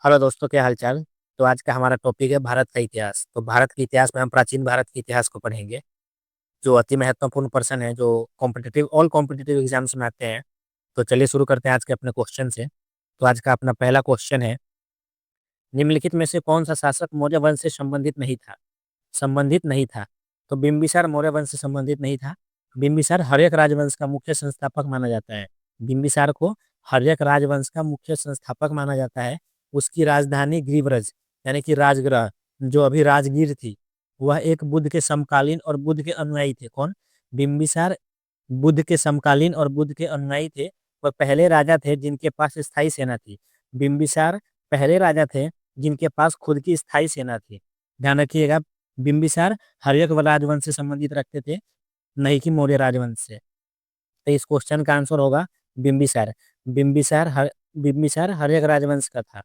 Hello दोस्तों, क्या हाल चाल। तो आज का हमारा टॉपिक है भारत का इतिहास। तो भारत के इतिहास में हम प्राचीन भारत के इतिहास को पढ़ेंगे। जो अति महत्वपूर्ण पर्सन है, जो कॉम्पिटिटिव ऑल कॉम्पिटिटिव एग्जाम्स में आते हैं। तो चलिए शुरू करते हैं आज के अपने क्वेश्चन से। तो आज का अपना पहला क्वेश्चन है, निम्नलिखित में से कौन सा शासक मौर्य वंश से संबंधित नहीं था। तो बिंबिसार मौर्य वंश से संबंधित नहीं था। बिंबिसार हर्यक राजवंश का मुख्य संस्थापक माना जाता है। बिंबिसार को हर्यक राजवंश का मुख्य संस्थापक माना जाता है। उसकी राजधानी ग्रीवरज यानी कि राजगृह, जो अभी राजगीर थी, वह एक बुद्ध के समकालीन और बुद्ध के अनुयायी थे। कौन? बिंबिसार बुद्ध के समकालीन और बुद्ध के अनुयायी थे। वह पहले राजा थे जिनके पास स्थायी सेना थी। बिंबिसार पहले राजा थे जिनके पास खुद की स्थायी सेना थी। ध्यान रखिएगा, बिंबिसार हर्यक राजवंश से संबंधित रखते थे, नहीं कि मौर्य राजवंश से। तो इस क्वेश्चन का आंसर होगा बिंबिसार। बिंबिसार हर्यक राजवंश का था।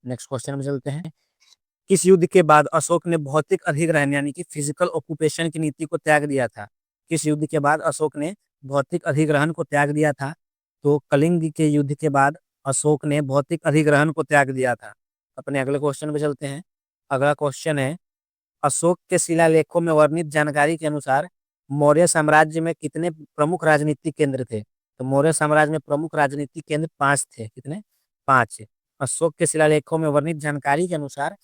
नेक्स्ट क्वेश्चन में चलते हैं। किस युद्ध के बाद अशोक ने भौतिक अधिग्रहण यानी कि फिजिकल ऑक्यूपेशन की नीति को त्याग दिया था? किस युद्ध के बाद अशोक ने भौतिक अधिग्रहण को त्याग दिया था? तो कलिंग के युद्ध के बाद अशोक ने भौतिक अधिग्रहण को त्याग दिया था। अपने अगले क्वेश्चन पे चलते हैं। अगला क्वेश्चन है, अशोक के शिलालेखों में वर्णित जानकारी के अनुसार मौर्य साम्राज्य में कितने प्रमुख राजनीतिक केंद्र थे? तो मौर्य साम्राज्य में प्रमुख राजनीतिक केंद्र 5 थे। कितने? 5। अशोक के शिलालेखों में वर्णित जानकारी के अनुसार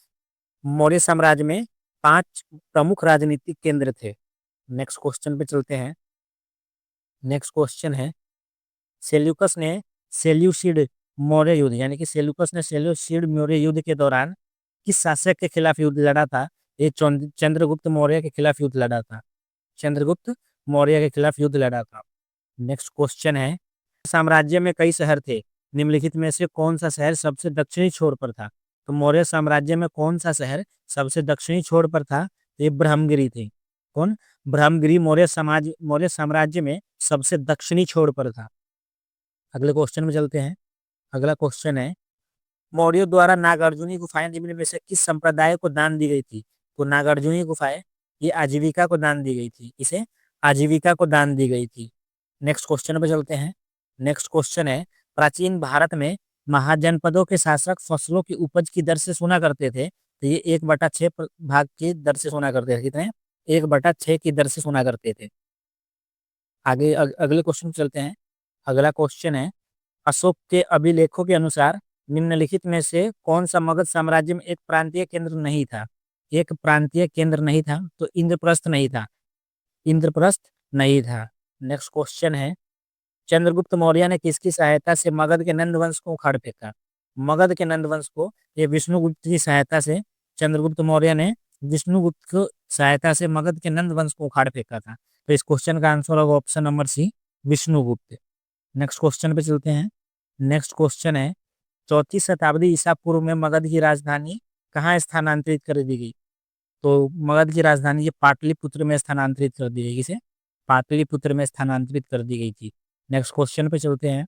मौर्य साम्राज्य में 5 प्रमुख राजनीतिक केंद्र थे। नेक्स्ट क्वेश्चन पे चलते हैं। नेक्स्ट क्वेश्चन है, सेल्यूकस ने सेल्यूसिड मौर्य युद्ध यानी कि सेल्यूकस ने सेल्यूसिड मौर्य युद्ध के दौरान किस शासक के खिलाफ युद्ध लड़ा था? ये चंद्रगुप्त मौर्य के खिलाफ युद्ध लड़ा था। चंद्रगुप्त मौर्य के खिलाफ युद्ध लड़ा था। नेक्स्ट क्वेश्चन है, साम्राज्य में कई शहर थे, निम्नलिखित में से कौन सा शहर सबसे दक्षिणी छोर पर था? तो मौर्य साम्राज्य में कौन सा शहर सबसे दक्षिणी छोर पर था? ये ब्रह्मगिरी थी। कौन? ब्रह्मगिरी मौर्य साम्राज्य में सबसे दक्षिणी छोर पर था। अगले क्वेश्चन में चलते हैं। अगला क्वेश्चन है, मौर्यों द्वारा नागार्जुनी गुफाएं निम्न में से किस संप्रदाय को दान दी गई थी? तो नागार्जुनी गुफाएं ये आजीविका को दान दी गई थी। इसे आजीविका को दान दी गई थी। नेक्स्ट क्वेश्चन पे चलते हैं। नेक्स्ट क्वेश्चन है, प्राचीन भारत में महाजनपदों के शासक फसलों की उपज की दर से सुना करते थे। तो ये 1/6 भाग की दर से सुना करते थे। कितने? 1/6 की दर से सुना करते थे। आगे अगले क्वेश्चन पे चलते हैं। अगला क्वेश्चन है, अशोक के अभिलेखों के अनुसार निम्नलिखित में से कौन सा मगध साम्राज्य में एक प्रांतीय केंद्र नहीं था? एक प्रांतीय केंद्र नहीं था। तो इंद्रप्रस्थ नहीं था। इंद्रप्रस्थ नहीं था। नेक्स्ट क्वेश्चन है, चंद्रगुप्त मौर्य ने किसकी सहायता से मगध के नंद वंश को उखाड़ फेंका? मगध के नंद वंश को ये विष्णुगुप्त की सहायता से चंद्रगुप्त मौर्य ने विष्णुगुप्त की सहायता से मगध के नंद वंश को उखाड़ फेंका था। तो इस क्वेश्चन का आंसर होगा option number C, Vishnugupta. Next question पे चलते हैं। नेक्स्ट क्वेश्चन है, 4वीं शताब्दी ईसा पूर्व में मगध की राजधानी कहाँ स्थानांतरित कर दी गई? तो मगध की राजधानी ये पाटलिपुत्र में स्थानांतरित कर दी गई। किसे? पाटलिपुत्र में स्थानांतरित कर दी गई थी। नेक्स्ट क्वेश्चन पे चलते हैं।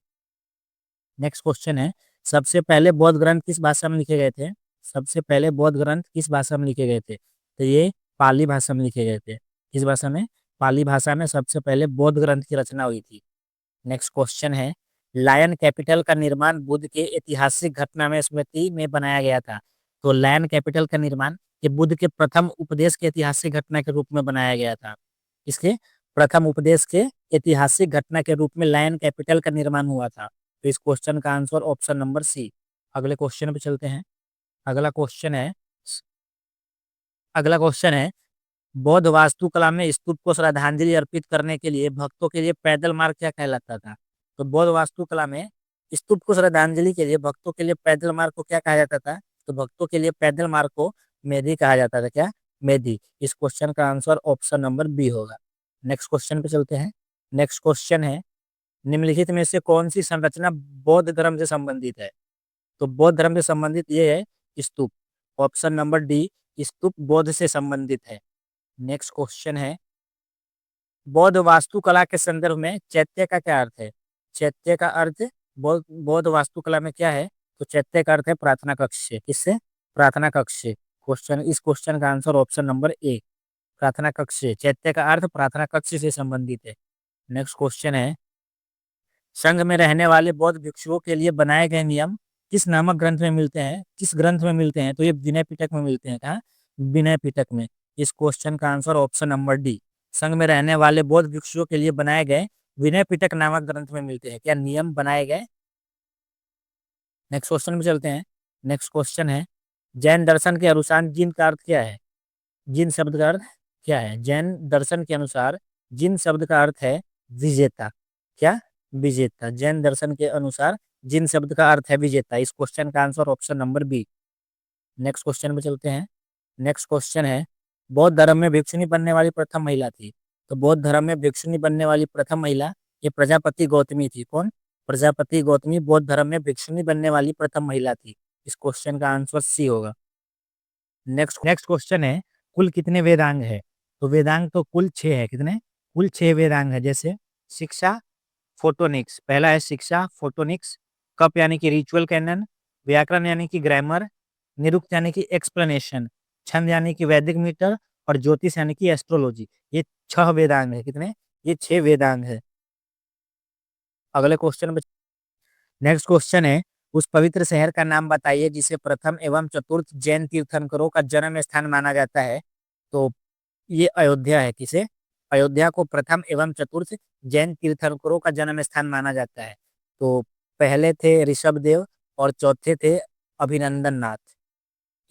नेक्स्ट क्वेश्चन है, सबसे पहले बौद्ध ग्रंथ किस भाषा में लिखे गए थे? सबसे पहले बौद्ध ग्रंथ किस भाषा में लिखे गए थे? तो ये पाली भाषा में लिखे गए थे। किस भाषा में? पाली भाषा में सबसे पहले बौद्ध ग्रंथ की रचना हुई थी। नेक्स्ट क्वेश्चन है, लायन कैपिटल का निर्माण बुद्ध के ऐतिहासिक घटना में स्मृति में बनाया गया था। तो लायन कैपिटल का निर्माण ये बुद्ध के प्रथम उपदेश के ऐतिहासिक घटना के रूप में बनाया गया था। इसके प्रथम उपदेश के ऐतिहासिक घटना के रूप में लायन कैपिटल का निर्माण हुआ था। तो इस क्वेश्चन का आंसर ऑप्शन नंबर सी। अगले क्वेश्चन पे चलते हैं। अगला क्वेश्चन है अगला क्वेश्चन है, बौद्ध वास्तुकला में स्तूप को श्रद्धांजलि अर्पित करने के लिए भक्तों के लिए पैदल मार्ग क्या कहलाता था? तो बौद्ध वास्तुकला में स्तूप को श्रद्धांजलि के लिए भक्तों के लिए पैदल मार्ग को क्या कहा जाता था? तो भक्तों के लिए पैदल मार्ग को मेदी कहा जाता था। क्या? मेदी। इस क्वेश्चन का आंसर ऑप्शन नंबर बी होगा। नेक्स्ट क्वेश्चन पे चलते हैं। नेक्स्ट क्वेश्चन है, निम्नलिखित में से कौन सी संरचना बौद्ध धर्म से संबंधित है? तो बौद्ध धर्म से संबंधित ये है स्तूप। ऑप्शन नंबर डी, स्तूप बौद्ध से संबंधित है। नेक्स्ट क्वेश्चन है, बौद्ध वास्तुकला के संदर्भ में चैत्य का क्या अर्थ है? चैत्य का अर्थ बौद्ध वास्तुकला में क्या है? तो चैत्य का अर्थ है प्रार्थना कक्ष से। किससे? प्रार्थना कक्ष से। इस क्वेश्चन का आंसर ऑप्शन नंबर ए, प्रार्थना कक्ष से। चैत्य का अर्थ प्रार्थना कक्ष से संबंधित है। नेक्स्ट क्वेश्चन है, संघ में रहने वाले बौद्ध भिक्षुओं के लिए बनाए गए नियम किस नामक ग्रंथ में मिलते हैं, किस ग्रंथ में मिलते हैं? तो ये विनय पिटक में मिलते हैं। कहाँ? विनय पिटक में। इस क्वेश्चन का आंसर ऑप्शन नंबर डी, संघ में रहने वाले बौद्ध भिक्षुओं के लिए बनाए गए विनय पिटक नामक ग्रंथ में मिलते हैं। क्या नियम बनाए गए? नेक्स्ट क्वेश्चन में चलते हैं। नेक्स्ट क्वेश्चन है, जैन दर्शन के अनुसार जिन का अर्थ क्या है? जिन शब्द का अर्थ क्या है? जैन दर्शन के अनुसार जिन शब्द का अर्थ है विजेता। क्या? विजेता। जैन दर्शन के अनुसार जिन शब्द का अर्थ है विजेता। इस क्वेश्चन का answer option number B. Next question में चलते हैं। नेक्स्ट क्वेश्चन है, बौद्ध धर्म में भिक्षुणी बनने वाली प्रथम महिला थी। तो बौद्ध धर्म में भिक्षुणी बनने वाली प्रथम महिला ये प्रजापति गौतमी थी। कौन? प्रजापति गौतमी बौद्ध धर्म में भिक्षुणी बनने वाली प्रथम महिला थी। इस क्वेश्चन का आंसर सी होगा। नेक्स्ट नेक्स्ट क्वेश्चन है, कुल कितने वेदांग है? तो वेदांग तो कुल 6 है। कितने? कुल 6 वेदांग है। जैसे शिक्षा, फोटोनिक्स। पहला है शिक्षा, फोटोनिक्स। कप यानी कि रिचुअल कैनन। व्याकरण यानी कि ग्रामर। निरुक्त यानी कि एक्सप्लेनेशन। छंद यानी कि वैदिक मीटर। और ज्योतिष यानी कि एस्ट्रोलॉजी। ये 6 वेदांग है। कितने? ये 6 वेदांग है। अगले क्वेश्चन में, नेक्स्ट क्वेश्चन है, उस पवित्र शहर का नाम बताइए जिसे प्रथम एवं चतुर्थ जैन तीर्थंकरों का जन्म स्थान माना जाता है। तो ये अयोध्या है। किसे? अयोध्या को प्रथम एवं चतुर्थ जैन तीर्थंकरों का जन्म स्थान माना जाता है। तो पहले थे ऋषभदेव और चौथे थे अभिनंदन नाथ।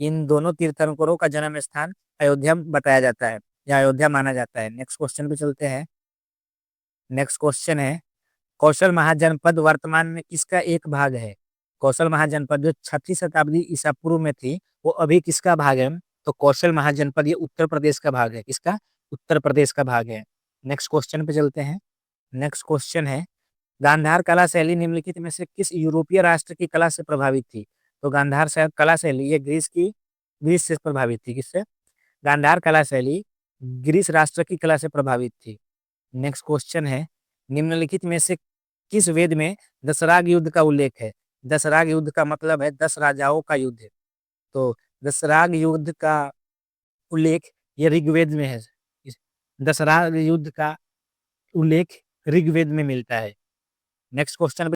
इन दोनों तीर्थंकरों का जन्म स्थान अयोध्या बताया जाता है या अयोध्या माना जाता है। नेक्स्ट क्वेश्चन पे चलते हैं। नेक्स्ट क्वेश्चन है, कौशल महाजनपद वर्तमान में किसका एक भाग है? कौशल महाजनपद जो 6वीं शताब्दी ईसा पूर्व में थी, वो अभी किसका भाग है? तो कौशल महाजनपद ये उत्तर प्रदेश का भाग है। किसका? उत्तर प्रदेश का भाग है। नेक्स्ट क्वेश्चन पे चलते हैं। नेक्स्ट क्वेश्चन है, गांधार कला शैली निम्नलिखित में से किस यूरोपीय राष्ट्र की कला से प्रभावित थी? तो गांधार कला शैली ये ग्रीस से प्रभावित थी। किससे? गांधार कला शैली ग्रीस राष्ट्र की कला से प्रभावित थी। नेक्स्ट क्वेश्चन है, निम्नलिखित में से किस वेद में दशराग युद्ध का उल्लेख है? दशराग युद्ध का मतलब है 10 राजाओं का युद्ध। तो दशराग युद्ध का उल्लेख ये ऋग्वेद में है। दशराग युद्ध का उल्लेख ऋग्वेद में मिलता है। नेक्स्ट क्वेश्चन,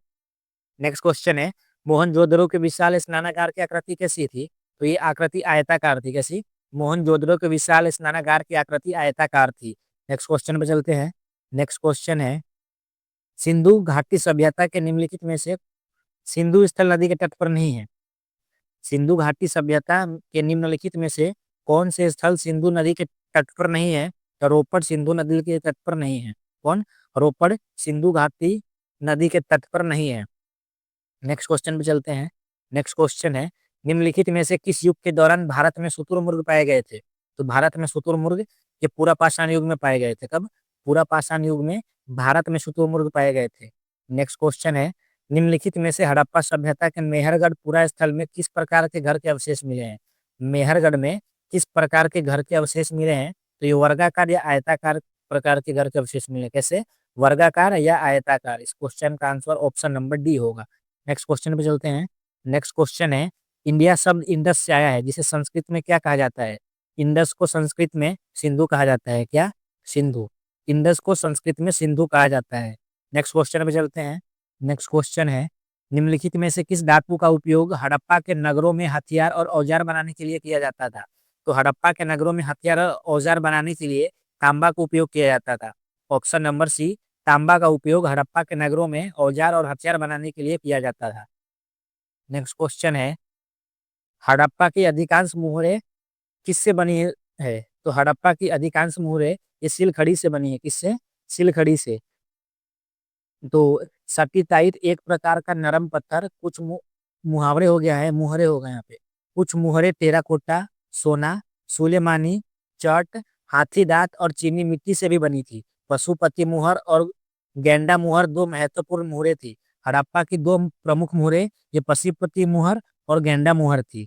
नेक्स्ट क्वेश्चन है, मोहनजोदड़ो के विशाल स्नानागार की आकृति कैसी थी? तो ये आकृति आयताकार थी। कैसी? मोहनजोदड़ो के विशाल स्नानागार की आकृति आयताकार थी। नेक्स्ट क्वेश्चन पे चलते हैं। नेक्स्ट क्वेश्चन है, सिंधु घाटी सभ्यता के निम्नलिखित में से सिंधु स्थल नदी के तट पर नहीं है। सिंधु घाटी सभ्यता के निम्नलिखित में से कौन से स्थल सिंधु नदी के तट पर नहीं है? तो रोपड़ सिंधु नदी के तट पर नहीं है। कौन? रोपड़ सिंधु घाटी नदी के तट पर नहीं है। नेक्स्ट क्वेश्चन पे चलते हैं। नेक्स्ट क्वेश्चन है, निम्नलिखित में से किस युग के दौरान भारत में शुतुरमुर्ग पाए गए थे? तो भारत में शुतुरमुर्ग ये पूरा पाषाण युग में पाए गए थे। कब? पूरा पाषाण युग में भारत में शुतुरमुर्ग पाए गए थे। नेक्स्ट क्वेश्चन है, निम्नलिखित में से हड़प्पा सभ्यता के मेहरगढ़ पुरा स्थल में किस प्रकार के घर के अवशेष मिले हैं? मेहरगढ़ में किस प्रकार के घर के अवशेष मिले हैं? तो ये वर्गाकार या आयताकार प्रकार के घर के अवशेष मिले। कैसे? वर्गाकार या आयताकार। इस क्वेश्चन का आंसर ऑप्शन नंबर डी होगा। नेक्स्ट क्वेश्चन पे चलते हैं। नेक्स्ट क्वेश्चन है, इंडिया शब्द इंडस से आया है जिसे संस्कृत में क्या कहा जाता है? इंडस को संस्कृत में सिंधु कहा जाता है। क्या? सिंधु। इंडस को संस्कृत में सिंधु कहा जाता है। नेक्स्ट क्वेश्चन पे चलते हैं। नेक्स्ट क्वेश्चन है, निम्नलिखित में से किस धातु का उपयोग हड़प्पा के नगरों में हथियार और औजार बनाने के लिए किया जाता था? तो हड़प्पा के नगरों में हथियार और औजार बनाने के लिए तांबा का उपयोग किया जाता था। ऑप्शन नंबर सी, तांबा का उपयोग हड़प्पा के नगरों में औजार और हथियार बनाने के लिए किया जाता था। नेक्स्ट क्वेश्चन है, हड़प्पा की अधिकांश मुहरें किससे बनी है? तो हड़प्पा की अधिकांश मुहरें ये सिलखड़ी से बनी है। किससे? सिलखड़ी से। तो सटीटाइट एक प्रकार का नरम पत्थर, कुछ मुहावरे हो गया है, मुहरे हो गए यहाँ पे। कुछ मुहरे टेराकोटा, सोना, सुलेमानी, चट, हाथी दांत और चीनी मिट्टी से भी बनी थी। पशुपति मुहर और गेंडा मुहर दो महत्वपूर्ण मुहरे थी। हड़प्पा की दो प्रमुख मुहरे ये पशुपति मुहर और गेंडा मुहर थी।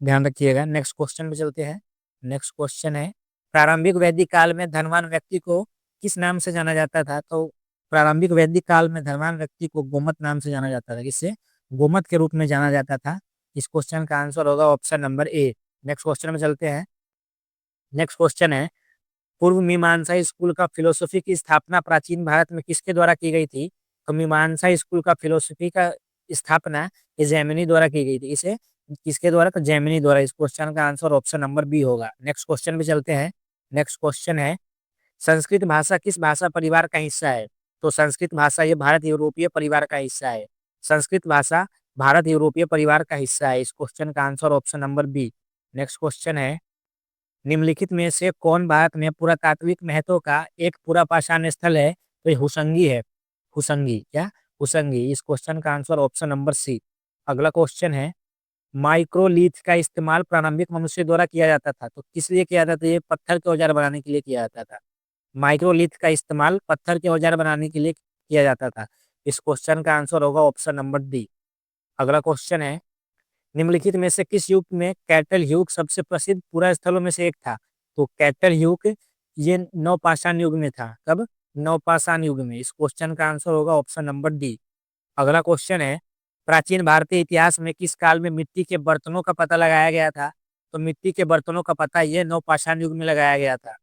ध्यान रखिएगा। नेक्स्ट क्वेश्चन पे चलते हैं। नेक्स्ट क्वेश्चन है, प्रारंभिक वैदिक काल में धनवान व्यक्ति को किस नाम से जाना जाता था? तो प्रारंभिक वैदिक काल में धनवान व्यक्ति को गोमत नाम से जाना जाता था। किससे? गोमत के रूप में जाना जाता था। इस क्वेश्चन का आंसर होगा option number A. Next question में चलते हैं। नेक्स्ट क्वेश्चन है, पूर्व मीमांसा स्कूल का फिलोसफी की स्थापना प्राचीन भारत में किसके द्वारा की गई थी? तो मीमांसा स्कूल का फिलोसफी का स्थापना ये जैमिनी द्वारा की गई थी। इसे किसके द्वारा? तो जैमिनी द्वारा। इस क्वेश्चन का आंसर ऑप्शन नंबर बी होगा। नेक्स्ट क्वेश्चन पे चलते हैं। नेक्स्ट क्वेश्चन है, संस्कृत भाषा किस भाषा परिवार का हिस्सा है? तो संस्कृत भाषा ये भारत यूरोपीय परिवार का हिस्सा है। संस्कृत भाषा भारत यूरोपीय परिवार का हिस्सा है। इस क्वेश्चन का answer option number B. Next question है, निम्नलिखित में से कौन भारत में पुरातात्विक महत्व का एक पुरापाषाण स्थल है? तो ये हुसंगी है। हुसंगी क्या? हुसंगी। इस क्वेश्चन का आंसर ऑप्शन नंबर सी। अगला क्वेश्चन है, माइक्रोलीथ का इस्तेमाल प्रारंभिक मनुष्य द्वारा किया जाता था। तो किस लिए किया जाता था? ये पत्थर के औजार बनाने के लिए किया जाता था। माइक्रोलीथ का इस्तेमाल पत्थर के औजार बनाने के लिए किया जाता था। इस क्वेश्चन का आंसर होगा ऑप्शन नंबर डी। अगला क्वेश्चन है, निम्नलिखित में से किस युग में कैटल युग सबसे प्रसिद्ध पुरा स्थलों में से एक था? तो कैटल युग ये नवपाषाण युग में था। कब? नवपाषाण युग में। इस क्वेश्चन का आंसर होगा ऑप्शन नंबर डी। अगला क्वेश्चन है, प्राचीन भारतीय इतिहास में किस काल में मिट्टी के बर्तनों का पता लगाया गया था? तो मिट्टी के बर्तनों का पता ये नवपाषाण युग में लगाया गया था।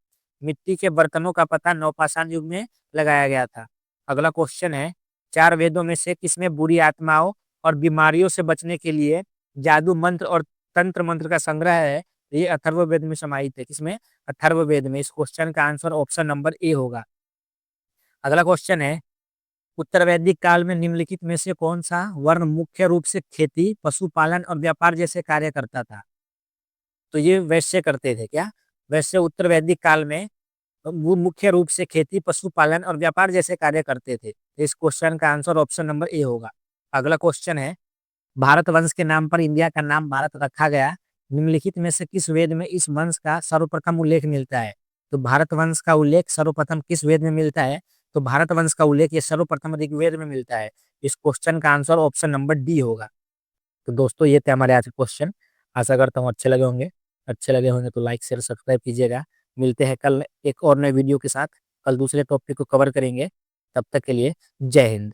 मिट्टी के बर्तनों का पता नवपाषाण युग में लगाया गया था। अगला क्वेश्चन है, चार वेदों में से किसमें बुरी आत्माओं और बीमारियों से बचने के लिए जादू मंत्र और तंत्र मंत्र का संग्रह है? ये अथर्ववेद में समाहित है। किसमें? अथर्ववेद में। इस क्वेश्चन का आंसर ऑप्शन नंबर ए होगा। अगला क्वेश्चन है, उत्तर वैदिक काल में निम्नलिखित में से कौन सा वर्ण मुख्य रूप से खेती, पशुपालन और व्यापार जैसे कार्य करता था? तो ये वैश्य करते थे। क्या? वैश्य उत्तर वैदिक काल में वो मुख्य रूप से खेती, पशुपालन और व्यापार जैसे कार्य करते थे। इस क्वेश्चन का आंसर ऑप्शन नंबर ए होगा। अगला क्वेश्चन है, भारत वंश के नाम पर इंडिया का नाम भारत रखा गया। निम्नलिखित में से किस वेद में इस वंश का सर्वप्रथम उल्लेख मिलता है? तो भारत वंश का उल्लेख सर्वप्रथम किस वेद में मिलता है? तो भारत वंश का उल्लेख ये सर्वप्रथम ऋग्वेद में मिलता है। इस क्वेश्चन का आंसर ऑप्शन नंबर डी होगा। तो दोस्तों ये थे हमारे आज के क्वेश्चन। आशा करता हूँ अच्छे लगे होंगे। अच्छे लगे होंगे तो लाइक शेयर सब्सक्राइब कीजिएगा। मिलते हैं कल एक और नए वीडियो के साथ। कल दूसरे टॉपिक को कवर करेंगे। तब तक के लिए जय हिंद।